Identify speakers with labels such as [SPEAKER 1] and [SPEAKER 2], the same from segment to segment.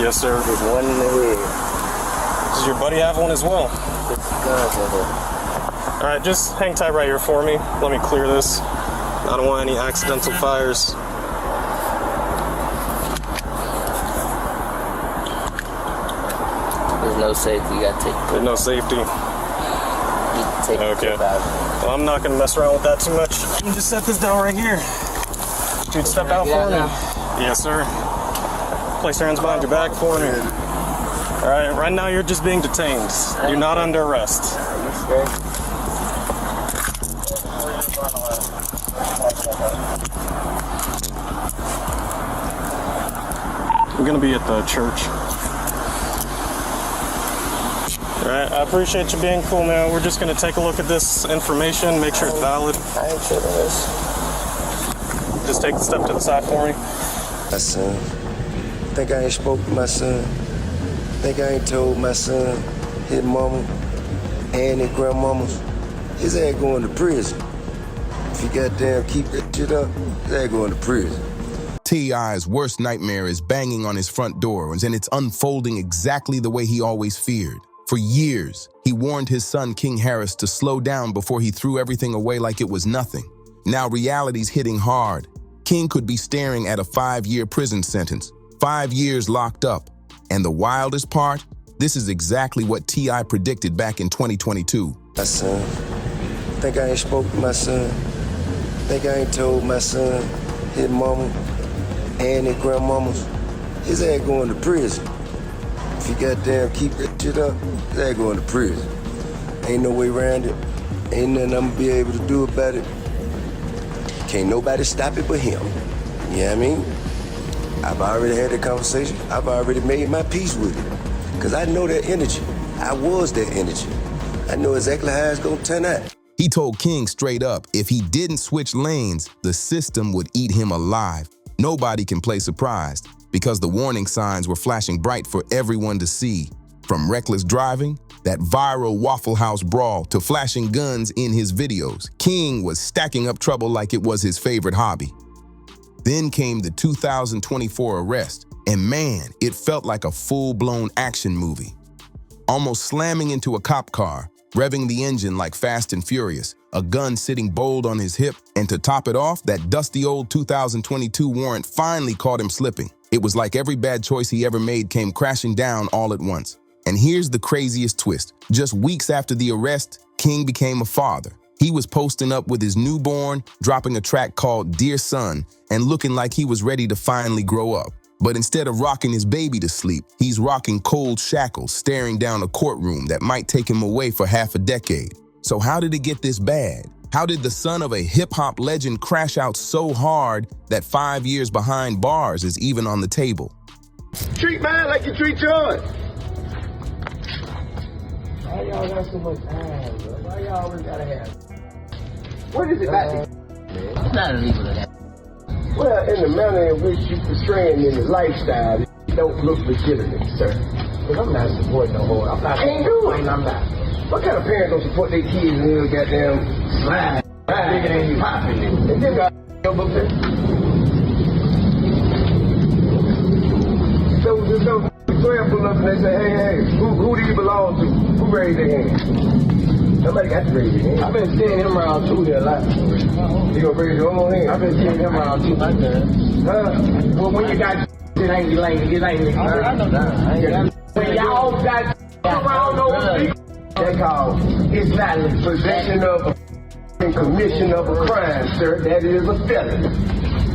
[SPEAKER 1] Yes, sir.
[SPEAKER 2] There's one in the head.
[SPEAKER 1] Does your buddy have one as well?
[SPEAKER 2] It's guns in here.
[SPEAKER 1] All right, just hang tight right here for me. Let me clear this. I don't want any accidental fires.
[SPEAKER 2] There's no safety. You gotta take.
[SPEAKER 1] There's no safety.
[SPEAKER 2] Take
[SPEAKER 1] okay. Well, I'm not gonna mess around with that too much. Let me just set this down right here. Dude, step out for me. Yes, sir. Place your hands behind your back for me. All right, right now you're just being detained. You're not under arrest. I'm gonna be at the church. All right, I appreciate you being cool, man. We're just gonna take a look at this information, make sure it's valid.
[SPEAKER 2] I ain't sure it is.
[SPEAKER 1] Just take the step to the side for me.
[SPEAKER 3] My son. Think I ain't spoke to my son. Think I ain't told my son, his mama, and his grandmamas. His ass going to prison. If he goddamn keep that shit up, his ass going to prison.
[SPEAKER 4] T.I.'s worst nightmare is banging on his front door, and it's unfolding exactly the way he always feared. For years, he warned his son King Harris to slow down before he threw everything away like it was nothing. Now reality's hitting hard. King could be staring at a 5-year prison sentence, 5 years locked up. And the wildest part, this is exactly what T.I. predicted back in 2022.
[SPEAKER 3] My son. Think I ain't spoke to my son. Think I ain't told my son, his mama, and his grandmamas. His ass going to prison. If he goddamn keep that shit up, his ass going to prison. Ain't no way around it. Ain't nothing I'm gonna be able to do about it. Can't nobody stop it but him. You know what I mean? I've already had the conversation. I've already made my peace with it. Because I know that energy. I was that energy. I know exactly how it's gonna turn out.
[SPEAKER 4] He told King straight up, if he didn't switch lanes, the system would eat him alive. Nobody can play surprised, because the warning signs were flashing bright for everyone to see. From reckless driving, that viral Waffle House brawl, to flashing guns in his videos, King was stacking up trouble like it was his favorite hobby. Then came the 2024 arrest, and man, it felt like a full-blown action movie. Almost slamming into a cop car, revving the engine like Fast and Furious, a gun sitting bold on his hip, and to top it off, that dusty old 2022 warrant finally caught him slipping. It was like every bad choice he ever made came crashing down all at once. And here's the craziest twist. Just weeks after the arrest, King became a father. He was posting up with his newborn, dropping a track called Dear Son, and looking like he was ready to finally grow up. But instead of rocking his baby to sleep, he's rocking cold shackles, staring down a courtroom that might take him away for half a decade. So how did it get this bad? How did the son of a hip-hop legend crash out so hard that 5 years behind bars is even on the table?
[SPEAKER 3] Treat mine like you treat yours.
[SPEAKER 5] Why y'all got so much time, bro? Why y'all always gotta have? What is it about this? It's not illegal to have.
[SPEAKER 3] Well, in the manner in which you portraying in the lifestyle, it don't look legitimate, sir.
[SPEAKER 5] Because I'm not supporting no whore. I'm not
[SPEAKER 3] doing.
[SPEAKER 5] I'm not.
[SPEAKER 3] What kind of parents don't support their kids in their goddamn slide?
[SPEAKER 5] Nigga ain't you popping it.
[SPEAKER 3] And then got up there. So twelve pull up and they say, hey, who do you belong to? Who raised their hand? Somebody got to raise their hand.
[SPEAKER 5] I've been seeing him around too there a lot.
[SPEAKER 3] You gonna raise your own hand?
[SPEAKER 5] I've been seeing him around too like that. Well, when you got it ain't lame. I know that. When y'all got around those people, they call it's not possession of and commission of a crime, sir. That is a felony.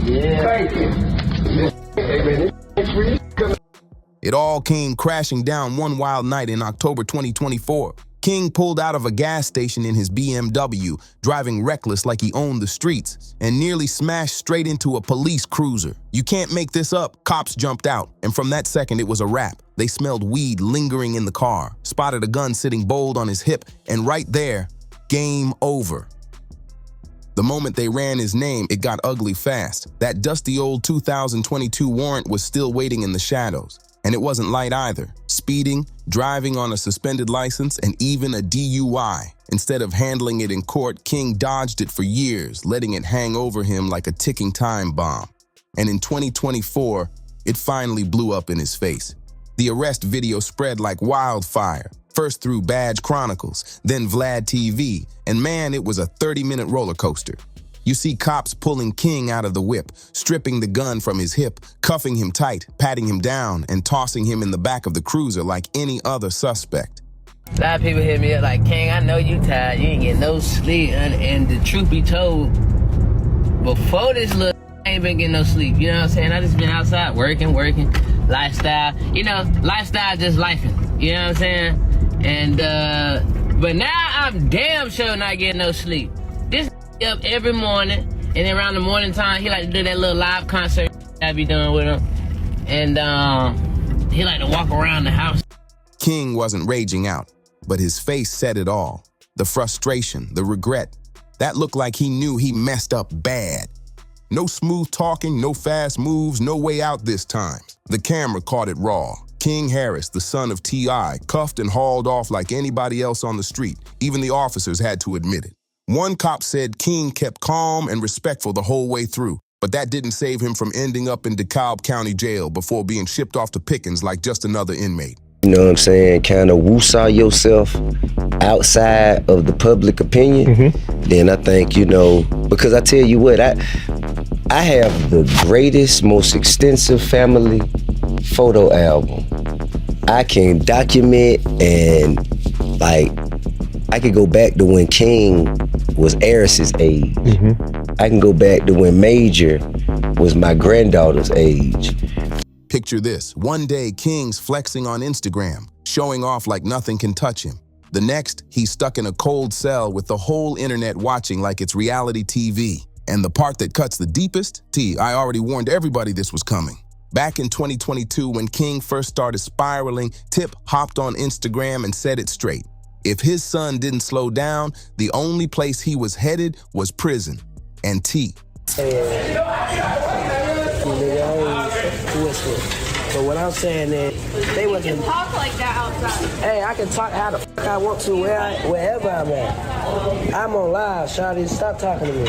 [SPEAKER 5] Yeah. Thank you.
[SPEAKER 4] It all came crashing down one wild night in October 2024. King pulled out of a gas station in his BMW, driving reckless like he owned the streets, and nearly smashed straight into a police cruiser. You can't make this up. Cops jumped out, and from that second it was a wrap. They smelled weed lingering in the car, spotted a gun sitting bold on his hip, and right there, game over. The moment they ran his name, it got ugly fast. That dusty old 2022 warrant was still waiting in the shadows. And it wasn't light either. Speeding, driving on a suspended license, and even a DUI. Instead of handling it in court, King dodged it for years, letting it hang over him like a ticking time bomb. And in 2024, it finally blew up in his face. The arrest video spread like wildfire, first through Badge Chronicles, then Vlad TV, and man, it was a 30-minute roller coaster. You see cops pulling King out of the whip, stripping the gun from his hip, cuffing him tight, patting him down, and tossing him in the back of the cruiser like any other suspect.
[SPEAKER 2] A lot of people hit me up like, King, I know you tired. You ain't getting no sleep. And the truth be told, before this look, I ain't been getting no sleep. You know what I'm saying? I just been outside working, lifestyle. You know, lifestyle just lifing. You know what I'm saying? And, but now I'm damn sure not getting no sleep. This up every morning, and then around the morning time, he like to do that little live concert I be doing with him. And, he like to walk around the house.
[SPEAKER 4] King wasn't raging out, but his face said it all. The frustration, the regret. That looked like he knew he messed up bad. No smooth talking, no fast moves, no way out this time. The camera caught it raw. King Harris, the son of T.I., cuffed and hauled off like anybody else on the street. Even the officers had to admit it. One cop said King kept calm and respectful the whole way through, but that didn't save him from ending up in DeKalb County Jail before being shipped off to Pickens like just another inmate.
[SPEAKER 3] You know what I'm saying? Kind of woosah yourself outside of the public opinion. Then I think, you know, because I tell you what, I have the greatest, most extensive family photo album. I can document and, like, I could go back to when King was Eris's age. I can go back to when Major was my granddaughter's age.
[SPEAKER 4] Picture this. One day, King's flexing on Instagram, showing off like nothing can touch him. The next, he's stuck in a cold cell with the whole internet watching like it's reality TV. And the part that cuts the deepest? I already warned everybody this was coming. Back in 2022, when King first started spiraling, Tip hopped on Instagram and said it straight. If his son didn't slow down, the only place he was headed was prison. And T.
[SPEAKER 6] But what I'm saying is, they wasn't.
[SPEAKER 7] You can talk like that outside.
[SPEAKER 6] Hey, I can talk how the fuck I want to wherever I'm at. I'm on live, Shawty. Stop talking to me.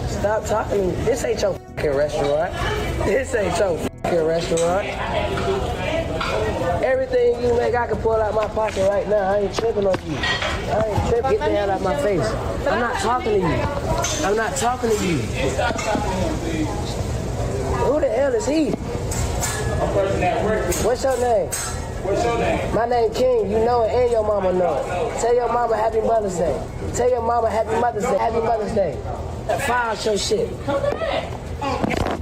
[SPEAKER 6] Stop talking to me. This ain't your fucking restaurant. This ain't your fucking restaurant. Everything you make, I can pull out my pocket right now. I ain't tripping on you. I ain't tripping. Get the hell out of my face. I'm not talking to you. I'm not talking to you. Who the hell is he? What's your name?
[SPEAKER 5] What's your name?
[SPEAKER 6] My name King. You know it and your mama know it. Tell your mama Happy Mother's Day. Tell your mama Happy Mother's Day. Happy Mother's Day. File your shit.
[SPEAKER 5] Come back.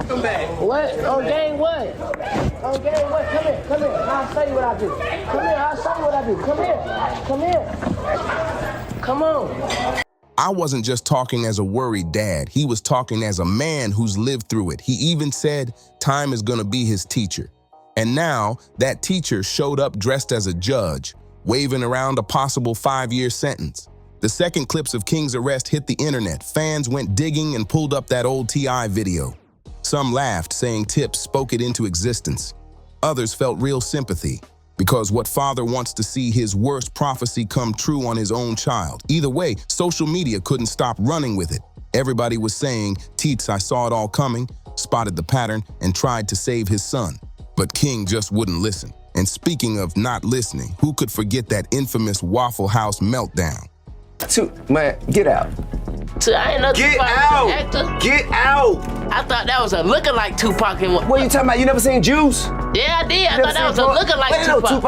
[SPEAKER 5] Come back.
[SPEAKER 6] What? On game what? On game what? Come here. Come here. I'll show you what I do. Come here. I'll show you what I do. Come here. Come here. Come on.
[SPEAKER 4] I wasn't just talking as a worried dad. He was talking as a man who's lived through it. He even said time is gonna be his teacher. And now that teacher showed up dressed as a judge, waving around a possible 5-year sentence. The second clips of King's arrest hit the internet. Fans went digging and pulled up that old T.I. video. Some laughed, saying Tip spoke it into existence. Others felt real sympathy, because what father wants to see his worst prophecy come true on his own child? Either way, social media couldn't stop running with it. Everybody was saying, Teets, I saw it all coming, spotted the pattern, and tried to save his son. But King just wouldn't listen. And speaking of not listening, who could forget that infamous Waffle House meltdown?
[SPEAKER 3] Man, get out.
[SPEAKER 2] I ain't no
[SPEAKER 3] Get
[SPEAKER 2] Tupac
[SPEAKER 3] out!
[SPEAKER 2] actor.
[SPEAKER 3] Get out!
[SPEAKER 2] I thought that was a lookalike Tupac.
[SPEAKER 3] What are you talking about? You never seen Juice?
[SPEAKER 2] Yeah, I did. I thought that was a lookalike Tupac.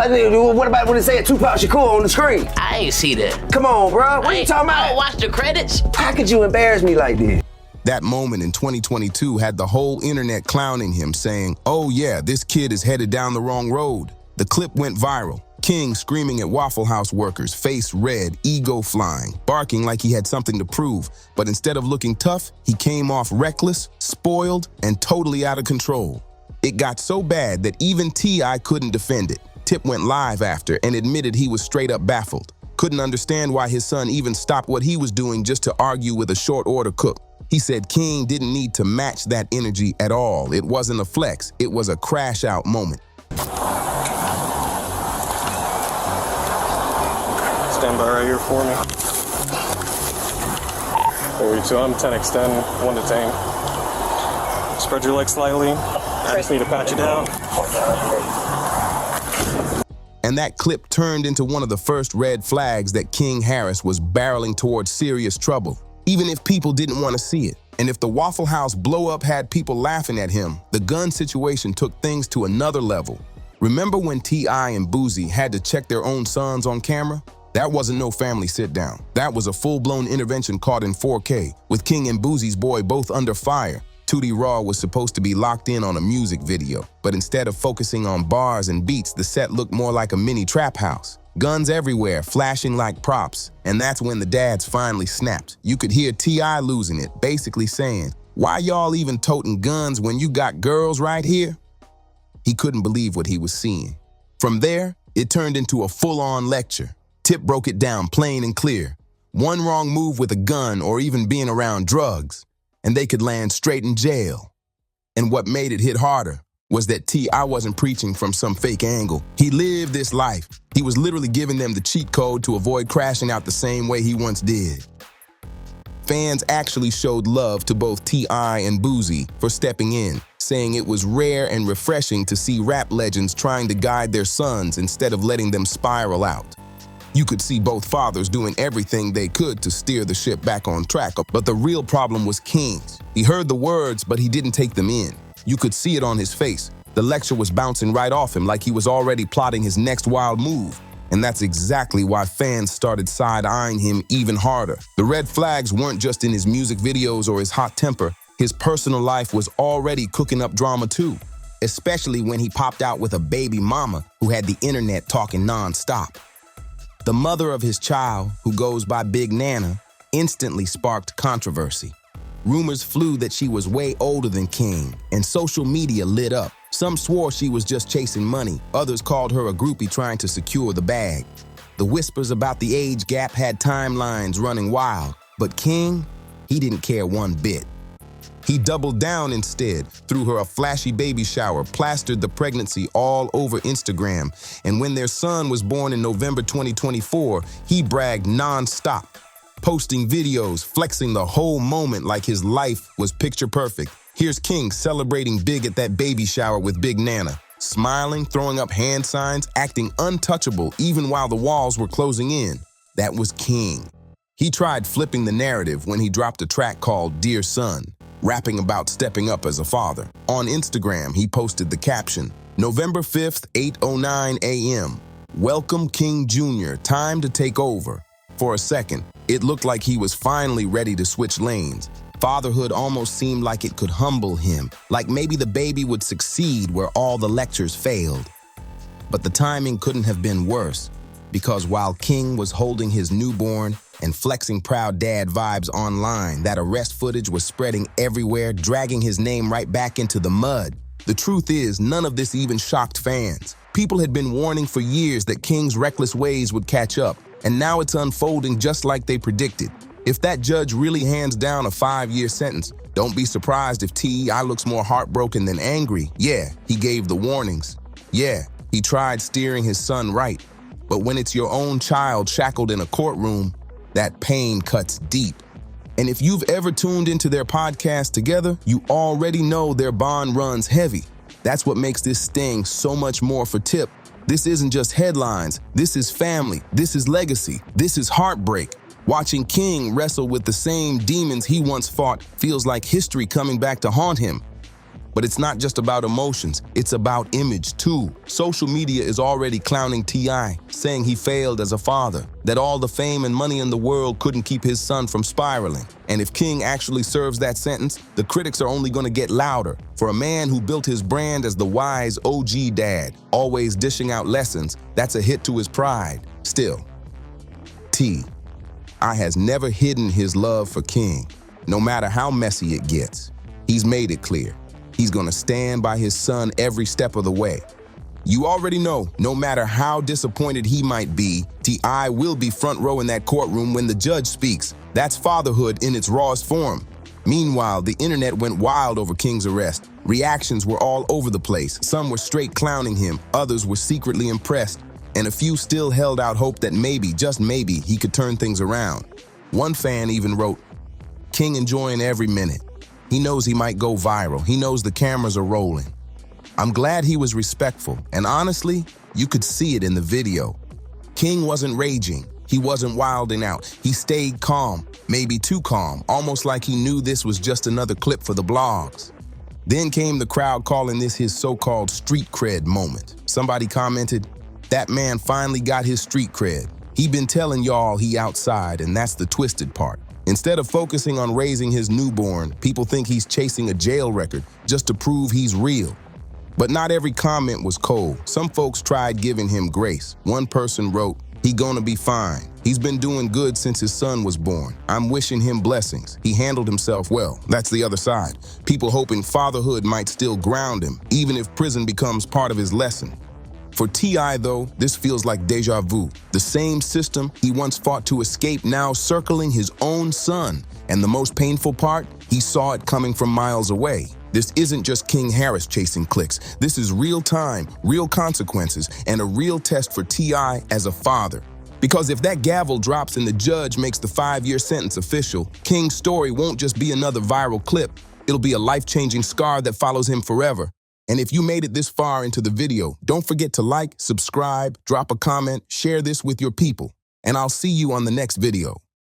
[SPEAKER 3] What about when they say Tupac Shakur on the screen?
[SPEAKER 2] I ain't see that.
[SPEAKER 3] Come on, bro. What are you talking
[SPEAKER 2] I
[SPEAKER 3] about?
[SPEAKER 2] don't watch the credits.
[SPEAKER 3] How could you embarrass me like this?
[SPEAKER 4] That moment in 2022 had the whole internet clowning him, saying, oh yeah, this kid is headed down the wrong road. The clip went viral. King screaming at Waffle House workers, face red, ego flying, barking like he had something to prove. But instead of looking tough, he came off reckless, spoiled, and totally out of control. It got so bad that even T.I. couldn't defend it. Tip went live after and admitted he was straight up baffled. Couldn't understand why his son even stopped what he was doing just to argue with a short order cook. He said King didn't need to match that energy at all. It wasn't a flex, it was a crash out moment.
[SPEAKER 1] Stand by right here for me. 42, I'm 10 extend, 1 detain. Just Spread your legs slightly. I just need to pat you down.
[SPEAKER 4] And that clip turned into one of the first red flags that King Harris was barreling towards serious trouble, even if people didn't want to see it. And if the Waffle House blow-up had people laughing at him, the gun situation took things to another level. Remember when T.I. and Boosie had to check their own sons on camera? That wasn't no family sit-down. That was a full-blown intervention caught in 4K, with King and Boosie's boy both under fire. Tootie Raw was supposed to be locked in on a music video, but instead of focusing on bars and beats, the set looked more like a mini trap house. Guns everywhere, flashing like props, and that's when the dads finally snapped. You could hear T.I. losing it, basically saying, "Why y'all even toting guns when you got girls right here?" He couldn't believe what he was seeing. From there, it turned into a full-on lecture. Tip broke it down plain and clear. One wrong move with a gun or even being around drugs, and they could land straight in jail. And what made it hit harder was that T.I. wasn't preaching from some fake angle. He lived this life. He was literally giving them the cheat code to avoid crashing out the same way he once did. Fans actually showed love to both T.I. and Boosie for stepping in, saying it was rare and refreshing to see rap legends trying to guide their sons instead of letting them spiral out. You could see both fathers doing everything they could to steer the ship back on track, but the real problem was King's. He heard the words, but he didn't take them in. You could see it on his face. The lecture was bouncing right off him like he was already plotting his next wild move. And that's exactly why fans started side-eyeing him even harder. The red flags weren't just in his music videos or his hot temper. His personal life was already cooking up drama too, especially when he popped out with a baby mama who had the internet talking non-stop. The mother of his child, who goes by Big Nana, instantly sparked controversy. Rumors flew that she was way older than King, and social media lit up. Some swore she was just chasing money. Others called her a groupie trying to secure the bag. The whispers about the age gap had timelines running wild, but King, he didn't care one bit. He doubled down instead, threw her a flashy baby shower, plastered the pregnancy all over Instagram, and when their son was born in November 2024, he bragged non-stop, posting videos, flexing the whole moment like his life was picture perfect. Here's King celebrating big at that baby shower with Big Nana, smiling, throwing up hand signs, acting untouchable even while the walls were closing in. That was King. He tried flipping the narrative when he dropped a track called Dear Son, rapping about stepping up as a father. On Instagram, he posted the caption, November 5th, 8:09 a.m. Welcome King Jr., time to take over. For a second, it looked like he was finally ready to switch lanes. Fatherhood almost seemed like it could humble him, like maybe the baby would succeed where all the lectures failed. But the timing couldn't have been worse, because while King was holding his newborn and flexing proud dad vibes online, that arrest footage was spreading everywhere, dragging his name right back into the mud. The truth is, none of this even shocked fans. People had been warning for years that King's reckless ways would catch up, and now it's unfolding just like they predicted. If that judge really hands down a 5-year sentence, don't be surprised if T.I. looks more heartbroken than angry. Yeah, he gave the warnings. Yeah, he tried steering his son right. But when it's your own child shackled in a courtroom, that pain cuts deep. And if you've ever tuned into their podcast together, you already know their bond runs heavy. That's what makes this sting so much more for Tip. This isn't just headlines. This is family. This is legacy. This is heartbreak. Watching King wrestle with the same demons he once fought feels like history coming back to haunt him. But it's not just about emotions, it's about image too. Social media is already clowning T.I., saying he failed as a father, that all the fame and money in the world couldn't keep his son from spiraling. And if King actually serves that sentence, the critics are only going to get louder. For a man who built his brand as the wise OG dad, always dishing out lessons, that's a hit to his pride. Still, T.I. has never hidden his love for King, no matter how messy it gets. He's made it clear. He's gonna stand by his son every step of the way. You already know, no matter how disappointed he might be, T.I. will be front row in that courtroom when the judge speaks. That's fatherhood in its rawest form. Meanwhile, the internet went wild over King's arrest. Reactions were all over the place. Some were straight clowning him, others were secretly impressed, and a few still held out hope that maybe, just maybe, he could turn things around. One fan even wrote, "King enjoying every minute. He knows he might go viral. He knows the cameras are rolling. I'm glad he was respectful, and honestly, you could see it in the video. King wasn't raging. He wasn't wilding out. He stayed calm, maybe too calm, almost like he knew this was just another clip for the blogs. Then came the crowd calling this his so-called street cred moment. Somebody commented, "That man finally got his street cred. He been telling y'all he outside, and that's the twisted part." Instead of focusing on raising his newborn, people think he's chasing a jail record just to prove he's real. But not every comment was cold. Some folks tried giving him grace. One person wrote, "He gonna be fine. He's been doing good since his son was born. I'm wishing him blessings. He handled himself well." That's the other side. People hoping fatherhood might still ground him, even if prison becomes part of his lesson. For T.I., though, this feels like deja vu. The same system he once fought to escape now circling his own son. And the most painful part, he saw it coming from miles away. This isn't just King Harris chasing clicks. This is real time, real consequences, and a real test for T.I. as a father. Because if that gavel drops and the judge makes the 5-year sentence official, King's story won't just be another viral clip. It'll be a life-changing scar that follows him forever. And if you made it this far into the video, don't forget to like, subscribe, drop a comment, share this with your people. And I'll see you on the next video.